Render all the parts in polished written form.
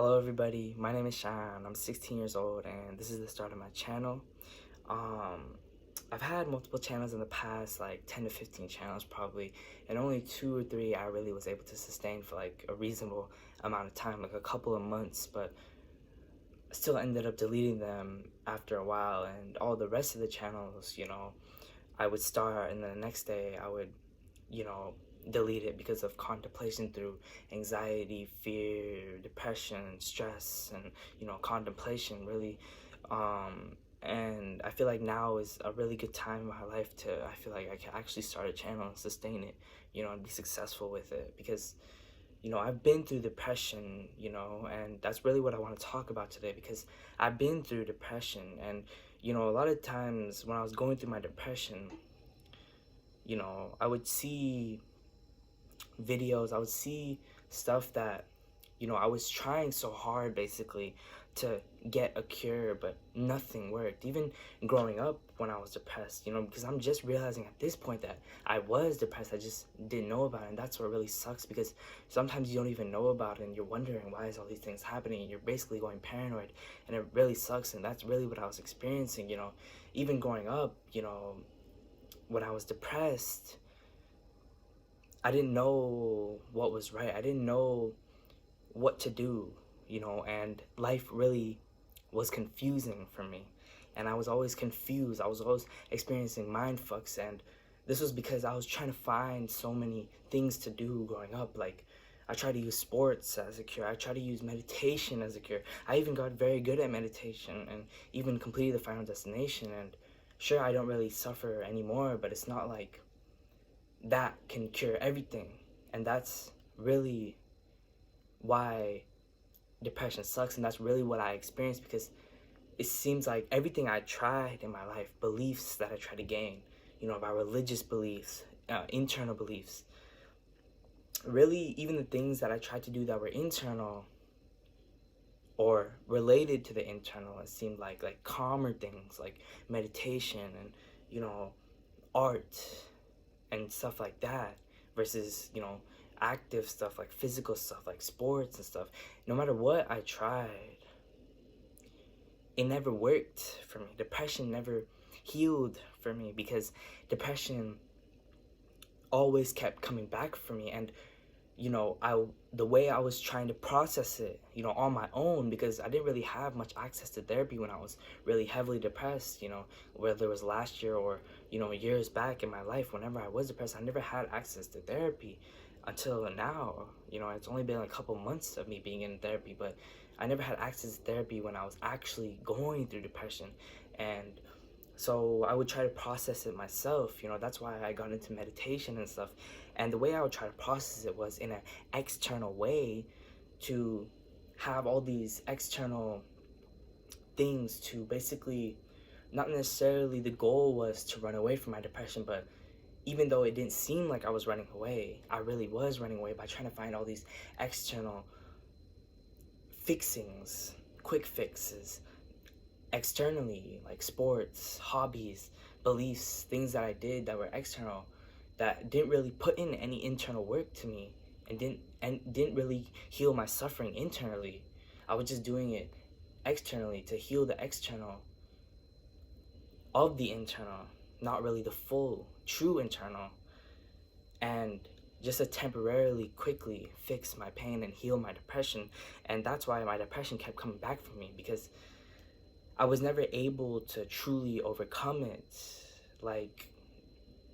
Hello everybody, my name is Sean. I'm 16 years old and this is the start of my channel. Um, I've had multiple channels in the past, like 10 to 15 channels probably, and only 2 or 3 I really was able to sustain for like a reasonable amount of time, like a couple of months, but I still ended up deleting them after a while. And all the rest of the channels, I would start and then the next day I would, you know, delete it because of contemplation through anxiety, fear, depression, stress, and contemplation really. And I feel like now is a really good time in my life to, I feel like I can actually start a channel and sustain it, and be successful with it because I've been through depression, and that's really what I want to talk about today because I've been through depression. And a lot of times when I was going through my depression, I would see videos, I would see stuff that, I was trying so hard basically to get a cure, but nothing worked. Even growing up when I was depressed, because I'm just realizing at this point that I was depressed, I just didn't know about it. And that's what really sucks because sometimes you don't even know about it and you're wondering why is all these things happening, and you're basically going paranoid, and it really sucks. And that's really what I was experiencing, even growing up, when I was depressed. I didn't know what was right. I didn't know what to do, and life really was confusing for me. And I was always confused. I was always experiencing mind fucks. And this was because I was trying to find so many things to do growing up. Like, I tried to use sports as a cure. I tried to use meditation as a cure. I even got very good at meditation and even completed the Final Destination. And sure, I don't really suffer anymore, but it's not like that can cure everything. And that's really why depression sucks, and that's really what I experienced because it seems like everything I tried in my life, beliefs that I tried to gain, my religious beliefs, internal beliefs, really even the things that I tried to do that were internal or related to the internal, it seemed like calmer things like meditation and art and stuff like that, versus active stuff like physical stuff like sports and stuff. No matter what I tried, it never worked for me. Depression never healed for me because depression always kept coming back for me. And the way I was trying to process it, on my own, because I didn't really have much access to therapy when I was really heavily depressed, whether it was last year or, years back in my life. Whenever I was depressed, I never had access to therapy until now. It's only been a couple months of me being in therapy, but I never had access to therapy when I was actually going through depression. And so I would try to process it myself. That's why I got into meditation and stuff. And the way I would try to process it was in an external way, to have all these external things to basically, not necessarily the goal was to run away from my depression, but even though it didn't seem like I was running away, I really was running away by trying to find all these external fixings, quick fixes, externally, like sports, hobbies, beliefs, things that I did that were external, that didn't really put in any internal work to me, and didn't really heal my suffering internally. I was just doing it externally to heal the external of the internal, not really the full, true internal, and just to temporarily, quickly fix my pain and heal my depression. And that's why my depression kept coming back for me, because I was never able to truly overcome it. Like,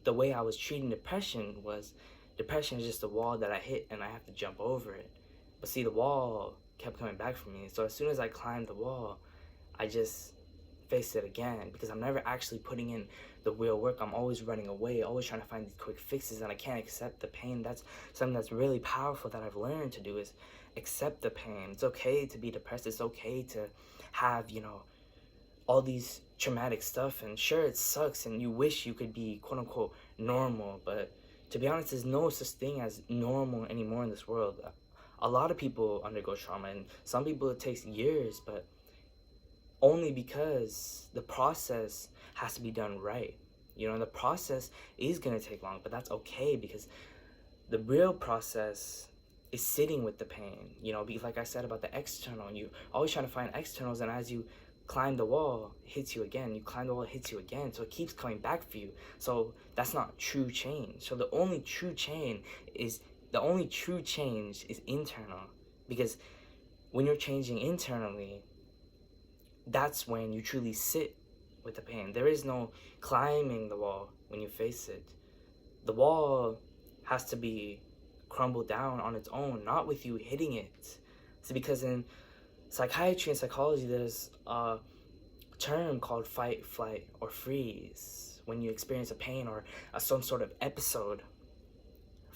the way I was treating depression was, depression is just a wall that I hit and I have to jump over it. But see, the wall kept coming back for me. So as soon as I climbed the wall, I just faced it again, because I'm never actually putting in the real work. I'm always running away, always trying to find these quick fixes, and I can't accept the pain. That's something that's really powerful that I've learned to do, is accept the pain. It's okay to be depressed. It's okay to have, all these traumatic stuff, and sure, it sucks and you wish you could be quote unquote normal, but to be honest, there's no such thing as normal anymore in this world. A lot of people undergo trauma, and some people it takes years, but only because the process has to be done right. The process is going to take long, but that's okay, because the real process is sitting with the pain, you know, because like I said about the external, you always trying to find externals, and as you climb the wall, it hits you again. You climb the wall, it hits you again. So it keeps coming back for you. So that's not true change. So the only true change is internal. Because when you're changing internally, that's when you truly sit with the pain. There is no climbing the wall when you face it. The wall has to be crumbled down on its own, not with you hitting it. So because in psychiatry and psychology, there's a term called fight, flight, or freeze. When you experience a pain or some sort of episode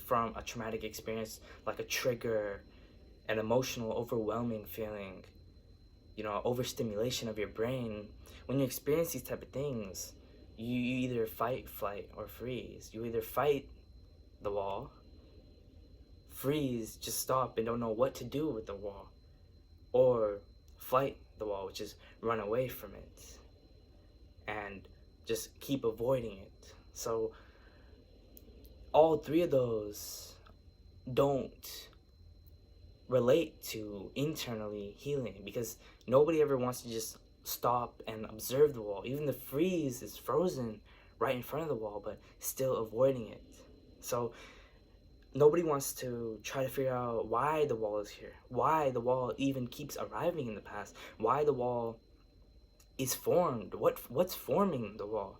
from a traumatic experience, like a trigger, an emotional, overwhelming feeling, you know, overstimulation of your brain. When you experience these type of things, you either fight, flight, or freeze. You either fight the wall, freeze, just stop and don't know what to do with the wall, or flight the wall, which is run away from it and just keep avoiding it. So all three of those don't relate to internally healing, because nobody ever wants to just stop and observe the wall. Even the freeze is frozen right in front of the wall, but still avoiding it. So nobody wants to try to figure out why the wall is here, why the wall even keeps arriving in the past, why the wall is formed, what's forming the wall,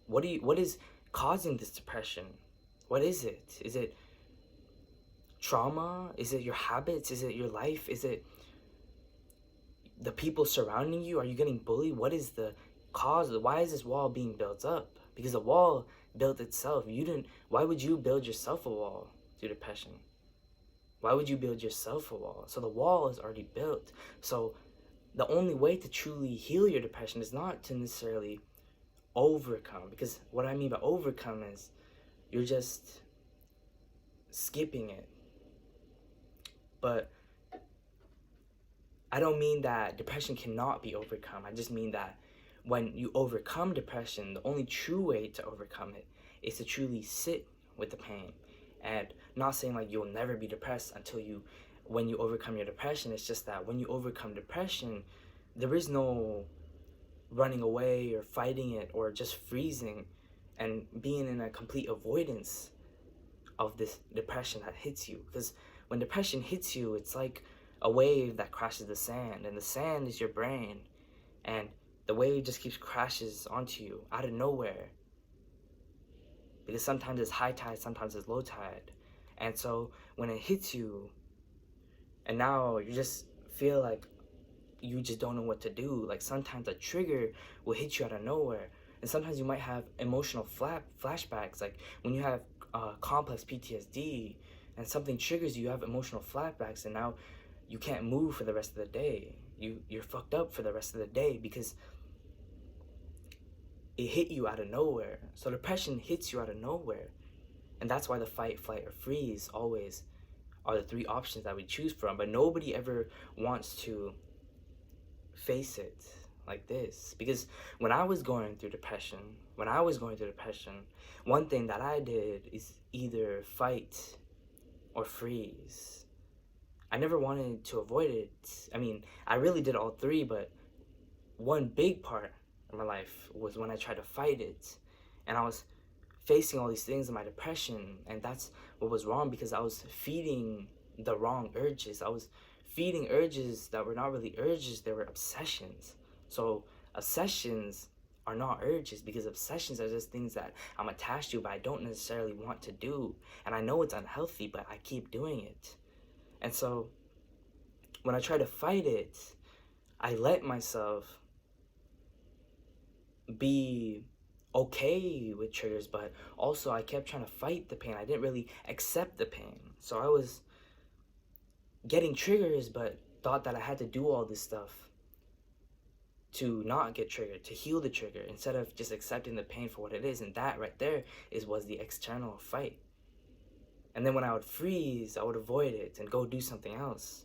what is causing this depression, what is it? Is it trauma? Is it your habits? Is it your life? Is it the people surrounding you? Are you getting bullied? What is the cause? Why is this wall being built up? Because the wall built itself. Why would you build yourself a wall through depression? Why would you build yourself a wall? So the wall is already built. So the only way to truly heal your depression is not to necessarily overcome, because what I mean by overcome is you're just skipping it. But I don't mean that depression cannot be overcome. I just mean that when you overcome depression, the only true way to overcome it is to truly sit with the pain. And not saying like you'll never be depressed when you overcome your depression. It's just that when you overcome depression, there is no running away or fighting it or just freezing and being in a complete avoidance of this depression that hits you. Because when depression hits you, it's like a wave that crashes the sand, and the sand is your brain, and the wave just keeps crashes onto you out of nowhere, because sometimes it's high tide, sometimes it's low tide. And so when it hits you, and now you just feel like you just don't know what to do. Like sometimes a trigger will hit you out of nowhere, and sometimes you might have emotional flashbacks, like when you have complex PTSD and something triggers you, you have emotional flashbacks, and now you can't move for the rest of the day. You're fucked up for the rest of the day because it hit you out of nowhere. So depression hits you out of nowhere, and that's why the fight, flight, or freeze always are the three options that we choose from. But nobody ever wants to face it like this, because when I was going through depression, one thing that I did is either fight or freeze. I never wanted to avoid it. I mean, I really did all three, but one big part of my life was when I tried to fight it, and I was facing all these things in my depression, and that's what was wrong, because I was feeding the wrong urges. I was feeding urges that were not really urges, they were obsessions. So obsessions are not urges, because obsessions are just things that I'm attached to but I don't necessarily want to do, and I know it's unhealthy, but I keep doing it. And so when I try to fight it, I let myself be okay with triggers, but also I kept trying to fight the pain. I didn't really accept the pain. So I was getting triggers, but thought that I had to do all this stuff to not get triggered, to heal the trigger, instead of just accepting the pain for what it is. And that right there was the external fight. And then when I would freeze, I would avoid it and go do something else,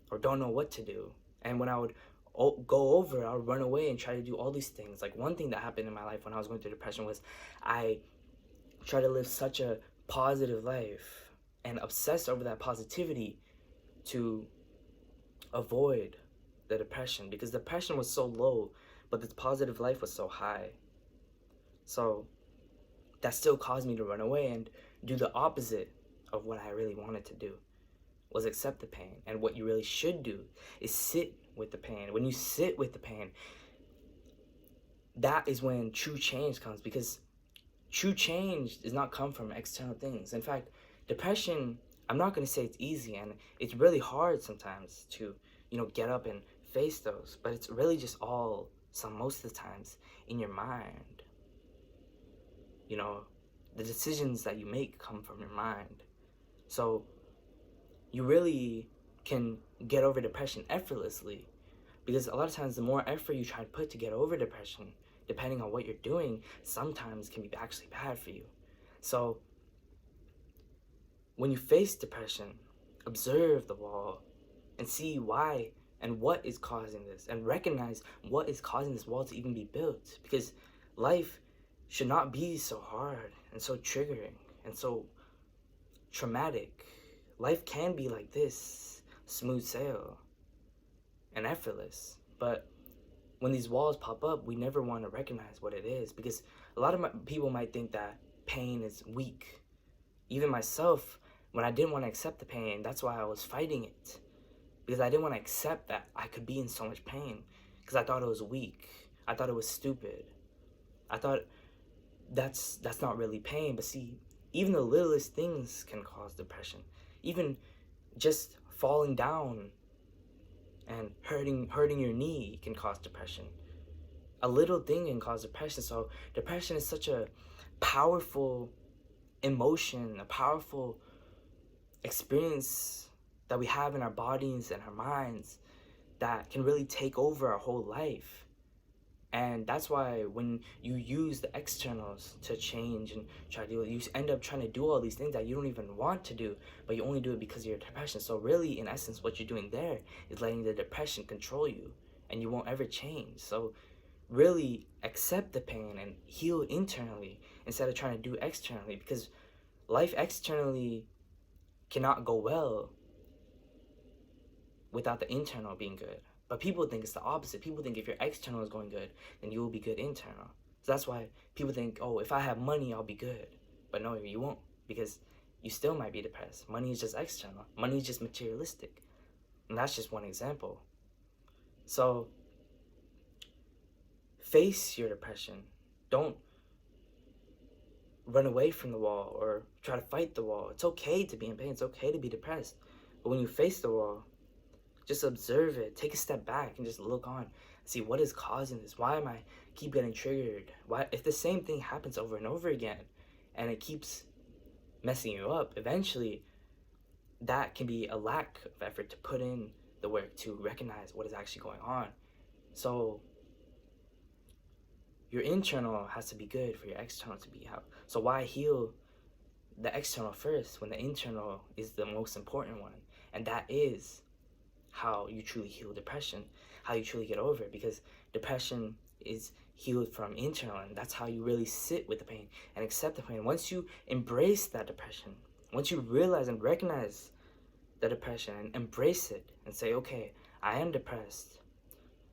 or don't know what to do. And when I would go over, I would run away and try to do all these things. Like one thing that happened in my life when I was going through depression was I tried to live such a positive life. and obsessed over that positivity to avoid the depression, because depression was so low, but the positive life was so high. So that still caused me to run away and do the opposite of what I really wanted to do, was accept the pain. And what you really should do is sit with the pain. When you sit with the pain, that is when true change comes, because true change does not come from external things. In fact, depression, I'm not going to say it's easy, and it's really hard sometimes to, get up and face those, but it's really just most of the times in your mind. The decisions that you make come from your mind. So you really can get over depression effortlessly, because a lot of times the more effort you try to put to get over depression, depending on what you're doing, sometimes can be actually bad for you. So when you face depression, observe the wall and see why and what is causing this, and recognize what is causing this wall to even be built, because life should not be so hard and so triggering and so traumatic. Life can be like this, smooth sail and effortless, but when these walls pop up, we never want to recognize what it is, because a lot of people might think that pain is weak. Even myself, when I didn't want to accept the pain, that's why I was fighting it, because I didn't want to accept that I could be in so much pain, because I thought it was weak. I thought it was stupid. I thought that's not really pain. But see, even the littlest things can cause depression. Even just falling down and hurting your knee can cause depression. A little thing can cause depression. So depression is such a powerful emotion, a powerful experience that we have in our bodies and our minds that can really take over our whole life. And that's why when you use the externals to change and try to do it, you end up trying to do all these things that you don't even want to do, but you only do it because of your depression. So really, in essence, what you're doing there is letting the depression control you, and you won't ever change. So really accept the pain and heal internally instead of trying to do externally, because life externally cannot go well without the internal being good. But people think it's the opposite. People think if your external is going good, then you will be good internal. So that's why people think, oh, if I have money, I'll be good. But no, you won't, because you still might be depressed. Money is just external. Money is just materialistic. And that's just one example. So face your depression. Don't run away from the wall or try to fight the wall. It's okay to be in pain. It's okay to be depressed. But when you face the wall, just observe it. Take a step back and just look on. See what is causing this. Why am I keep getting triggered? Why, if the same thing happens over and over again and it keeps messing you up, eventually that can be a lack of effort to put in the work to recognize what is actually going on. So your internal has to be good for your external to be out. So why heal the external first when the internal is the most important one? And that is how you truly heal depression, how you truly get over it, because depression is healed from internal, and that's how you really sit with the pain and accept the pain. Once you embrace that depression, once you realize and recognize the depression and embrace it and say, okay, I am depressed,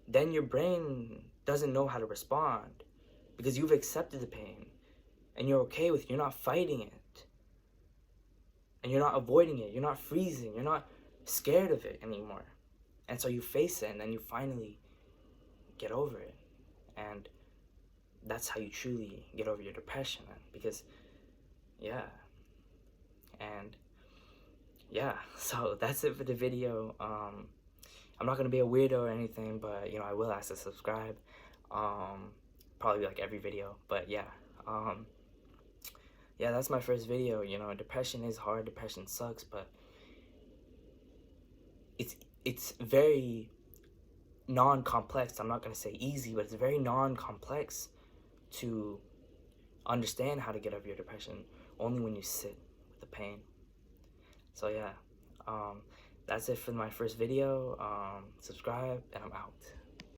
then your brain doesn't know how to respond, because you've accepted the pain and you're okay with it. You're not fighting it and you're not avoiding it. You're not freezing. You're not scared of it anymore. And so you face it, and then you finally get over it. And that's how you truly get over your depression, man. Because so that's it for the video. I'm not gonna be a weirdo or anything, but I will ask to subscribe, probably like every video. But that's my first video. Depression is hard, depression sucks, but it's very non-complex. I'm not going to say easy, but it's very non-complex to understand how to get over your depression, only when you sit with the pain. So that's it for my first video. Subscribe, and I'm out.